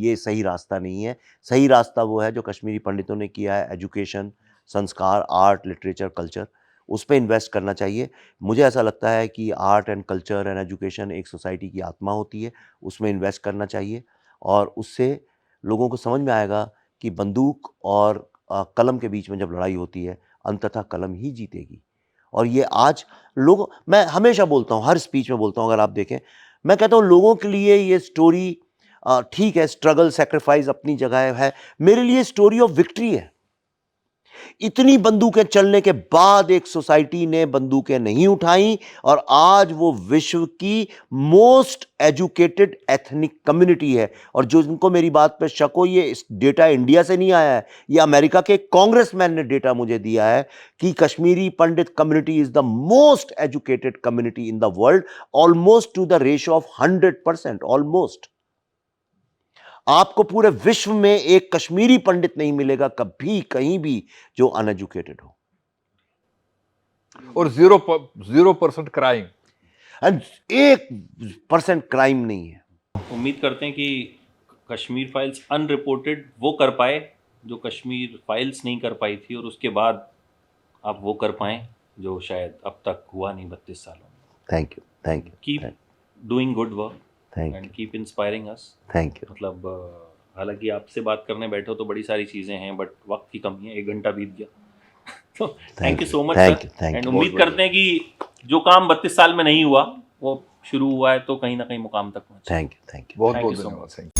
ये सही रास्ता नहीं है। सही रास्ता वो है जो कश्मीरी पंडितों ने किया है, एजुकेशन, संस्कार, आर्ट, लिटरेचर, कल्चर, उस पर इन्वेस्ट करना चाहिए। मुझे ऐसा लगता है कि art and culture and education एक सोसाइटी की आत्मा होती है, उसमें इन्वेस्ट करना चाहिए, और उससे लोगों को समझ में आएगा कि बंदूक और कलम के बीच में जब लड़ाई होती है, अंततः कलम ही जीतेगी। और ये आज मैं हमेशा बोलता हूँ, हर स्पीच में बोलता हूँ, अगर आप देखें, मैं कहता हूँ लोगों के लिए ये स्टोरी ठीक है, स्ट्रगल, सेक्रीफाइस अपनी जगह है, मेरे लिए स्टोरी ऑफ विक्ट्री है। इतनी बंदूकें चलने के बाद एक सोसाइटी ने बंदूकें नहीं उठाई, और आज वो विश्व की मोस्ट एजुकेटेड एथनिक कम्युनिटी है। और जो जिनको मेरी बात पे शक हो, ये डेटा इंडिया से नहीं आया है, ये अमेरिका के कांग्रेसमैन ने डेटा मुझे दिया है कि Kashmiri Pandit community is the most educated community in the world, almost to the ratio of 100%, almost. आपको पूरे विश्व में एक कश्मीरी पंडित नहीं मिलेगा कभी कहीं भी जो अनएजुकेटेड हो। और 0% क्राइम, एंड 1% क्राइम नहीं है। उम्मीद करते हैं कि कश्मीर फाइल्स अनरिपोर्टेड वो कर पाए जो कश्मीर फाइल्स नहीं कर पाई थी, और उसके बाद आप वो कर पाएं जो शायद अब तक हुआ नहीं 32 सालों में। Thank you. Keep doing good work thank and keep inspiring us. Thank you. मतलब हालांकि आपसे बात करने बैठो तो बड़ी सारी चीज़ें हैं, बट वक्त की कमी है, 1 घंटा बीत गया। तो thank you so much sir, and उम्मीद करते हैं कि जो काम 32 साल में नहीं हुआ वो शुरू हुआ है तो कहीं ना कहीं मुकाम तक पहुंचे। Thank you. बहुत Thank you so धन्यवाद।